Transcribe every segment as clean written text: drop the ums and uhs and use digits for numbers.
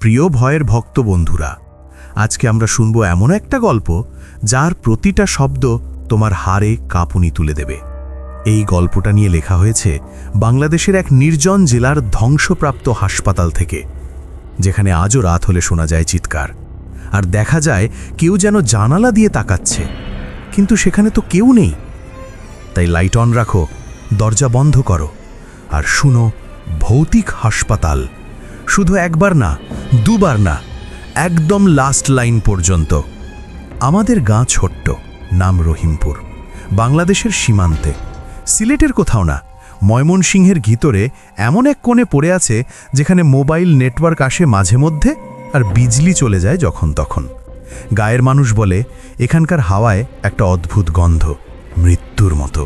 প্রিয় ভয়ের ভক্ত বন্ধুরা, আজকে আমরা শুনব এমন একটা গল্প যার প্রতিটা শব্দ তোমার হাড়ে কাঁপুনি তুলে দেবে। এই গল্পটা নিয়ে লেখা হয়েছে বাংলাদেশের এক নির্জন জেলার ধ্বংসপ্রাপ্ত হাসপাতাল থেকে, যেখানে আজও রাত হলে শোনা যায় চিৎকার, আর দেখা যায় কেউ যেন জানালা দিয়ে তাকাচ্ছে, কিন্তু সেখানে তো কেউ নেই। তাই লাইট অন রাখো, দরজা বন্ধ করো, আর শুনো ভৌতিক হাসপাতাল। শুধু একবার না, দুবার না, একদম লাস্ট লাইন পর্যন্ত। আমাদের গাঁ ছোট্ট, নাম রহিমপুর, বাংলাদেশের সীমান্তে, সিলেটের কোথাও না, ময়মনসিংহের ভিতরে এমন এক কোণে পড়ে আছে যেখানে মোবাইল নেটওয়ার্ক আসে মাঝে মধ্যে আর বিজলি চলে যায় যখন তখন। গায়ের মানুষ বলে এখানকার হাওয়ায় একটা অদ্ভুত গন্ধ, মৃত্যুর মতো।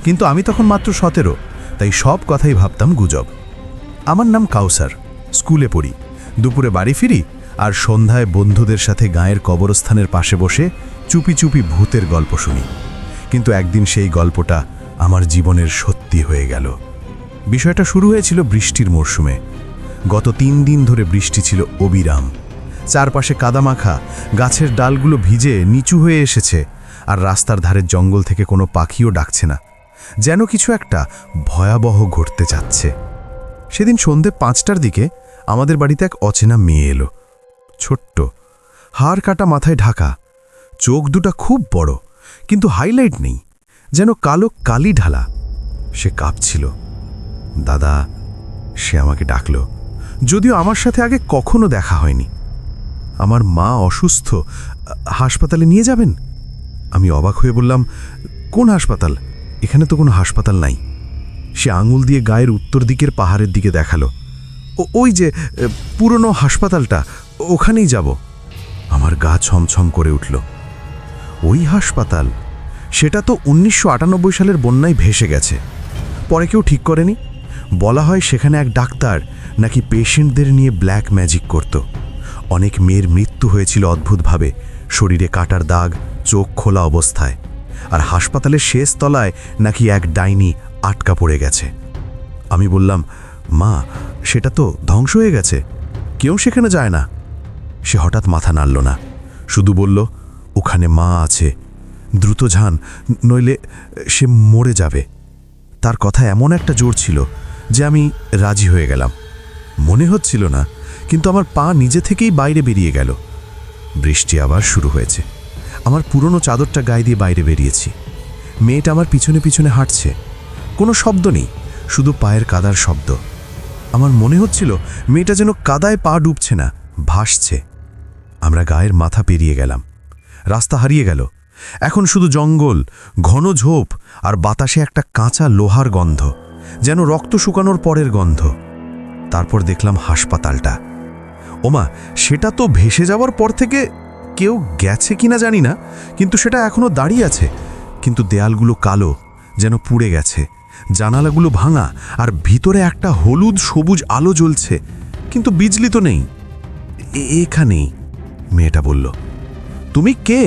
কিন্তু আমি তখন মাত্র 17, তাই সব কথাই ভাবতাম গুজব। আমার নাম কাউসার, স্কুলে পড়ি, দুপুরে বাড়ি ফিরি, আর সন্ধ্যায় বন্ধুদের সাথে গাঁয়ের কবরস্থানের পাশে বসে চুপি চুপি ভূতের গল্প শুনি। কিন্তু একদিন সেই গল্পটা আমার জীবনের সত্যি হয়ে গেল। বিষয়টা শুরু হয়েছিল বৃষ্টির মরশুমে। গত 3 দিন ধরে বৃষ্টি ছিল অবিরাম। চারপাশে কাদামাখা, গাছের ডালগুলো ভিজে নিচু হয়ে এসেছে, আর রাস্তার ধারের জঙ্গল থেকে কোনো পাখিও ডাকছে না, যেন কিছু একটা ভয়াবহ ঘটতে যাচ্ছে। সেদিন সন্ধে 5টার দিকে আমাদের বাড়িতে এক অচেনা মেয়ে এলো। ছোট্ট, হাড় কাটা মাথায় ঢাকা, চোখ দুটা খুব বড়, কিন্তু হাইলাইট নেই, যেন কালো কালি ঢালা। সে কাঁপছিল। দাদা, সে আমাকে ডাকল, যদিও আমার সাথে আগে কখনো দেখা হয়নি। আমার মা অসুস্থ, হাসপাতালে নিয়ে যাবেন? আমি অবাক হয়ে বললাম, কোন হাসপাতাল? এখানে তো কোনো হাসপাতাল নাই। সে আঙুল দিয়ে গায়ের উত্তর দিকের পাহাড়ের দিকে দেখালো। ওই যে পুরনো হাসপাতালটা, ওখানেই যাব। আমার গা ছমছম করে উঠল। ওই হাসপাতাল? সেটা তো 1998 সালের বন্যায় ভেসে গেছে, পরে কেউ ঠিক করেনি। বলা হয় সেখানে এক ডাক্তার নাকি পেশেন্টদের নিয়ে ব্ল্যাক ম্যাজিক করত। অনেক মেয়ের মৃত্যু হয়েছিল অদ্ভুতভাবে, শরীরে কাটার দাগ, চোখ খোলা অবস্থায়। আর হাসপাতালের শেষ তলায় নাকি এক ডাইনি আটকা পড়ে গেছে। আমি বললাম, মা, সেটা তো ধ্বংস হয়ে গেছে, কেউ সেখানে যায় না। সে হঠাৎ মাথা নাড়ল না, শুধু বলল, ওখানে মা আছে, দ্রুত যান, নইলে সে মরে যাবে। তার কথা এমন একটা জোর ছিল যে আমি রাজি হয়ে গেলাম। মনে হচ্ছিল না, কিন্তু আমার পা নিজে থেকেই বাইরে বেরিয়ে গেল। বৃষ্টি আবার শুরু হয়েছে। আমার পুরনো চাদরটা গায়ে দিয়ে বাইরে বেরিয়েছি। মেয়েটা আমার পিছনে পিছনে হাঁটছে। কোনো শব্দ নেই, শুধু পায়ের কাদার শব্দ। আমার মনে হচ্ছিল মেয়েটা যেন কাদায় পা ডুবছে না, ভাসছে। আমরা গায়ের মাথা পেরিয়ে গেলাম। রাস্তা হারিয়ে গেল। এখন শুধু জঙ্গল, ঘন ঝোপ, আর বাতাসে একটা কাঁচা লোহার গন্ধ, যেন রক্ত শুকানোর পরের গন্ধ। তারপর দেখলাম হাসপাতালটা। ওমা, সেটা তো ভেসে যাওয়ার পর থেকে কেউ গেছে কিনা জানি না, কিন্তু সেটা এখনো দাঁড়িয়ে আছে। কিন্তু দেয়ালগুলো কালো, যেন পুড়ে গেছে, জানালাগুলো ভাঙা, আর ভিতরে একটা হলুদ সবুজ আলো জ্বলছে, কিন্তু বিজলি তো নেই। এখানেই, মেয়েটা বলল। তুমি কে?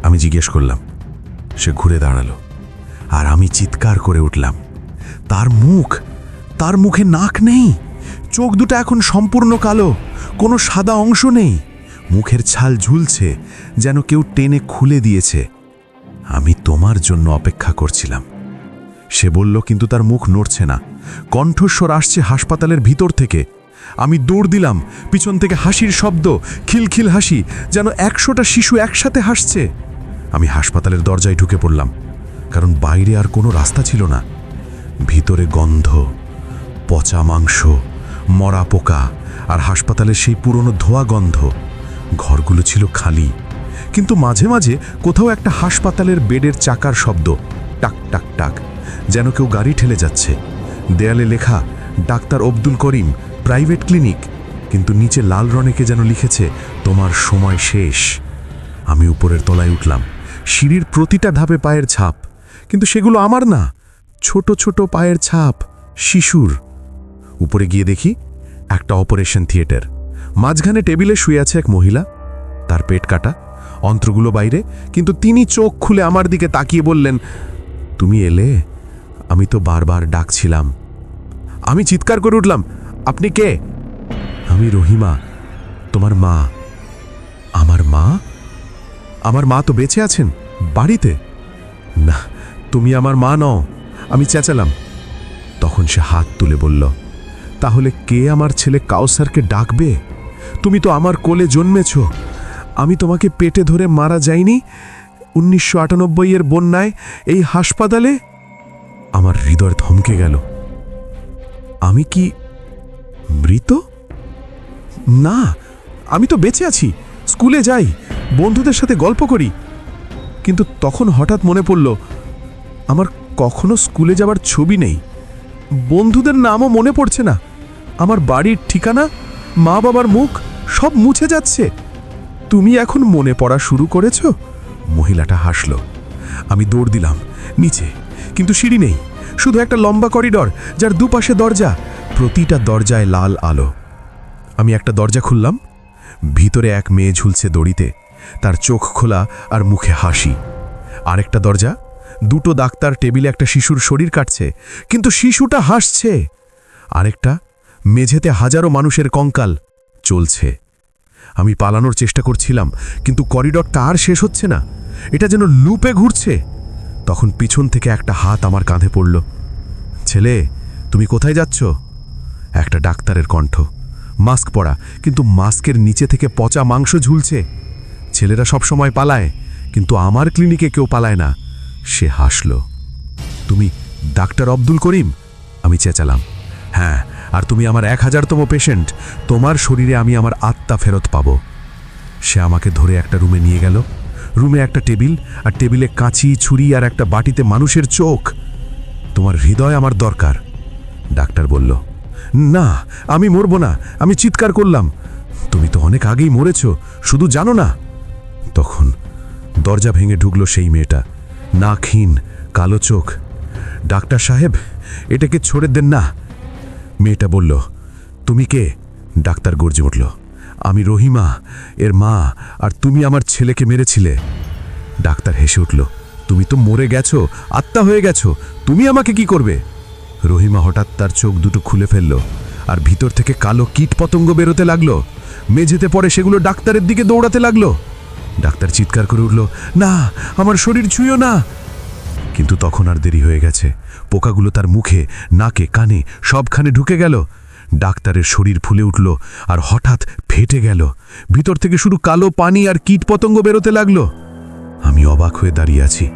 আমি জিজ্ঞেস করলাম। সে ঘুরে দাঁড়ালো, আর আমি চিৎকার করে উঠলাম। তার মুখে নাক নেই, চোখ দুটো এখন সম্পূর্ণ কালো, কোনো সাদা অংশ নেই, মুখের ছাল ঝুলছে, যেন কেউ টেনে খুলে দিয়েছে। আমি তোমার জন্য অপেক্ষা করছিলাম, সে বলল, কিন্তু তার মুখ নড়ছে না। কণ্ঠস্বর আসছে হাসপাতালের ভিতর থেকে। আমি দৌড় দিলাম, পিছন থেকে হাসির শব্দ, খিলখিল হাসি, যেন 100টা শিশু একসাথে হাসছে। আমি হাসপাতালের দরজায় ঢুকে পড়লাম, কারণ বাইরে আর কোনো রাস্তা ছিল না। ভিতরে গন্ধ, পচা মাংস, মরা পোকা, আর হাসপাতালের সেই পুরনো ধোয়া গন্ধ। ঘরগুলো ছিল খালি, কিন্তু মাঝে মাঝে কোথাও একটা হাসপাতালের বেডের চাকার শব্দ, টাক টাক টাক, যেন কেউ গাড়ি ঠেলে যাচ্ছে। দেয়ালে লেখা, doctor Abdul Karim, private clinic, কিন্তু নিচে লাল রঙে যেন লিখেছে, তোমার সময় শেষ। আমি উপরের তলায় উঠলাম। সিঁড়ির প্রতিটা ধাপে পায়ের ছাপ, কিন্তু সেগুলো আমার না, ছোট ছোট পায়ের ছাপ, শিশুর। উপরে গিয়ে দেখি একটা অপারেশন থিয়েটার। মাঝখানে টেবিলে শুয়ে আছে এক মহিলা, তার পেট কাটা, অন্ত্রগুলো বাইরে, কিন্তু তিনি চোখ খুলে আমার দিকে তাকিয়ে বললেন, তুমি এলে? আমি তো বারবার ডাকছিলাম। আমি চিৎকার করে উঠলাম, আপনি কে? আমি রহিমা, তোমার মা। আমার মা? আমার মা তো বেঁচে আছেন, বাড়িতে। না, তুমি আমার মা নও। আমি চেঁচালাম। তখন সে হাত তুলে বলল, তাহলে কে আমার ছেলে কাউসারকে ডাকবে? তুমি তো আমার কোলে জন্মেছ। আমি তোমাকে পেটে ধরে মারা যাইনি 1998 বন্যায় এই হাসপাতালে? আমার হৃদয় থমকে গেল। আমি কি মৃত? না, আমি তো বেঁচে আছি, স্কুলে যাই, বন্ধুদের সাথে গল্প করি। কিন্তু তখন হঠাৎ মনে পড়ল, আমার কখনো স্কুলে যাবার ছবি নেই, বন্ধুদের নামও মনে পড়ছে না। আমার বাড়ির ঠিকানা, মা বাবার মুখ সব মুছে যাচ্ছে। তুমি এখন মনে পড়া শুরু করেছ? মহিলাটা হাসল। আমি দৌড় দিলাম নিচে, কিন্তু সিঁড়ি নেই, শুধু একটা লম্বা করিডর যার দুপাশে দরজা, প্রতিটা দরজায় লাল আলো। আমি একটা দরজা খুললাম। ভিতরে এক মেয়ে ঝুলছে দড়িতে, তার চোখ খোলা আর মুখে হাসি। আরেকটা দরজা, দুটো ডাক্তার টেবিলে একটা শিশুর শরীর কাটছে, কিন্তু শিশুটা হাসছে। আরেকটা, মেঝেতে হাজারো মানুষের কঙ্কাল চলছে। আমি পালানোর চেষ্টা করছিলাম, কিন্তু করিডরটা আর শেষ হচ্ছে না, এটা যেন লুপে ঘুরছে। তখন পিছন থেকে একটা হাত আমার কাঁধে পড়ল। ছেলে, তুমি কোথায় যাচ্ছ? একটা ডাক্তারের কণ্ঠ, মাস্ক পরা, কিন্তু মাস্কের নিচে থেকে পচা মাংস ঝুলছে। ছেলেরা সব সময় পালায়, কিন্তু আমার ক্লিনিকে কেউ পালায় না। সে হাসল। তুমি ডাক্তার আব্দুল করিম? আমি চেঁচালাম। হ্যাঁ, আর তুমি আমার 1000তম পেশেন্ট। তোমার শরীরে আমি আমার আত্মা ফেরত পাব। সে আমাকে ধরে একটা রুমে নিয়ে গেল। রুমে একটা টেবিল, আর টেবিলে কাঁচি, ছুরি আর একটা বাটিতে মানুষের চোখ। তোমার হৃদয় আমার দরকার, ডাক্তার বলল। না, আমি মরব না, আমি চিৎকার করলাম। তুমি তো অনেক আগেই মরেছ, শুধু জানো না। তখন দরজা ভেঙে ঢুকলো সেই মেয়েটা, নাকহীন, কালো চোখ। ডাক্তার সাহেব, এটাকে ছড়ে দেন না। মেয়েটা বলল, তুমি কে? ডাক্তার গর্জে উঠল, আমি রহিমা, এর মা, আর তুমি আমার ছেলেকে মেরেছিলে। ডাক্তার হেসে উঠল, তুমি তো মরে গেছো, আত্মা হয়ে গেছো, তুমি আমাকে কি করবে? রহিমা হঠাৎ তার চোখ দুটো খুলে ফেলল, আর ভিতর থেকে কালো কীট পতঙ্গ বেরোতে লাগলো। মেঝেতে পড়ে সেগুলো ডাক্তারের দিকে দৌড়াতে লাগলো। ডাক্তার চিৎকার করে উঠল, না, আমার শরীর ছুঁয়ো না। কিন্তু তখন আর দেরি হয়ে গেছে। পোকাগুলো তার মুখে, নাকে, কানে সবখানে ঢুকে গেল। ডাক্তারের শরীর ফুলে উঠল আর হঠাৎ ফেটে গেল। ভিতর থেকে শুধু কালো পানি আর কীট পতঙ্গ বেরোতে লাগলো। আমি অবাক হয়ে দাঁড়িয়ে আছি।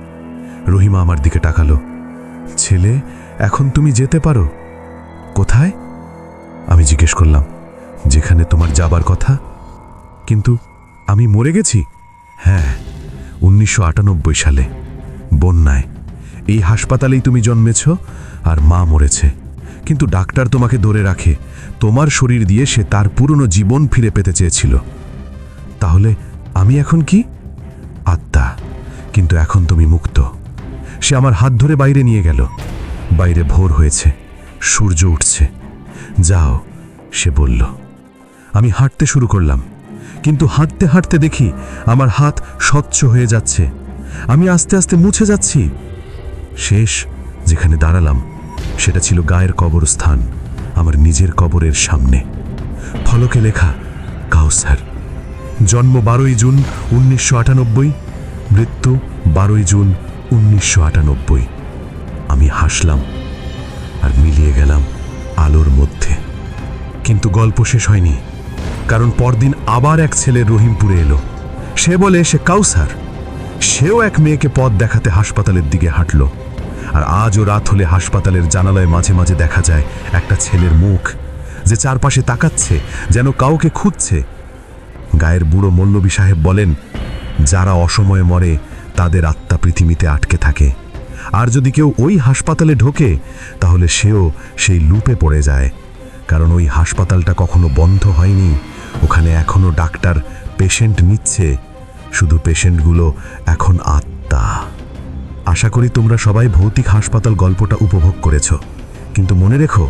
রহিমা আমার দিকে তাকালো। ছেলে, এখন তুমি যেতে পারো। কোথায়? আমি জিজ্ঞেস করলাম। যেখানে তোমার যাবার কথা। কিন্তু আমি মরে গেছি? হ্যাঁ, 1998 সালে বন্যায়। এই হাসপাতালেই তুমি জন্মেছ, আর মা মরেছে। কিন্তু ডাক্তার তোমাকে ধরে রাখে, তোমার শরীর দিয়ে সে তার পুরনো জীবন ফিরে পেতে চেয়েছিল। তাহলে আমি এখন কি? আত্মা। কিন্তু এখন তুমি মুক্ত। সে আমার হাত ধরে বাইরে নিয়ে গেল। বাইরে ভোর হয়েছে, সূর্য উঠছে। যাও, সে বলল। আমি হাঁটতে শুরু করলাম, কিন্তু হাঁটতে হাঁটতে দেখি আমার হাত স্বচ্ছ হয়ে যাচ্ছে। আমি আস্তে আস্তে মুছে যাচ্ছি। শেষ যেখানে দাঁড়ালাম সেটা ছিল গায়ের কবরস্থান, আমার নিজের কবরের সামনে। ফলকে লেখা, কাউসার। জন্ম 12 জুন 1998, মৃত্যু 12 জুন 1998। আমি হাসলাম আর মিলিয়ে গেলাম আলোর মধ্যে। কিন্তু গল্প শেষ হয়নি, কারণ পরদিন আবার এক ছেলে রহিমপুরে এলো। সে বলে সে কাউসার। সেও এক মেয়েকে পথ দেখাতে হাসপাতালের দিকে হাঁটল। আর আজও রাত হলে হাসপাতালের জানালায় মাঝে মাঝে দেখা যায় একটা ছেলের মুখ, যে চারপাশে তাকাচ্ছে, যেন কাউকে খুঁজছে। গায়ের বুড়ো মল্লবী সাহেব বলেন, যারা অসময়ে মরে তাদের আত্মা পৃথিবীতে আটকে থাকে, আর যদি কেউ ওই হাসপাতালে ঢোকে তাহলে সেও সেই লুপে পড়ে যায়। কারণ ওই হাসপাতালটা কখনো বন্ধ হয়নি, ওখানে এখনো ডাক্তার পেশেন্ট নিচ্ছে, শুধু পেশেন্টগুলো এখন আত্মা। আশা করি তোমরা সবাই ভৌতিক হাসপাতাল গল্পটা উপভোগ করেছ। কিন্তু মনে রেখো,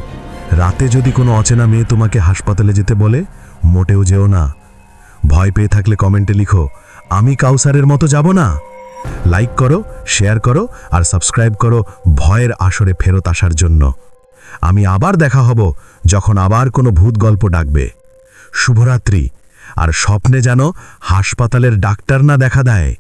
রাতে যদি কোনো অচেনা মেয়ে তোমাকে হাসপাতালে যেতে বলে, মোটেও যেও না। ভয় পেয়ে থাকলে কমেন্টে লিখো, আমি কাউসারের মতো যাব না। লাইক করো, শেয়ার করো আর সাবস্ক্রাইব করো ভয়ের আসরে ফেরত আসার জন্য। আমি আবার দেখা হব যখন আবার কোনো ভূত গল্প ডাকবে। শুভরাত্রি। আর স্বপ্নে যেন হাসপাতালের ডাক্তার না দেখা দেয়।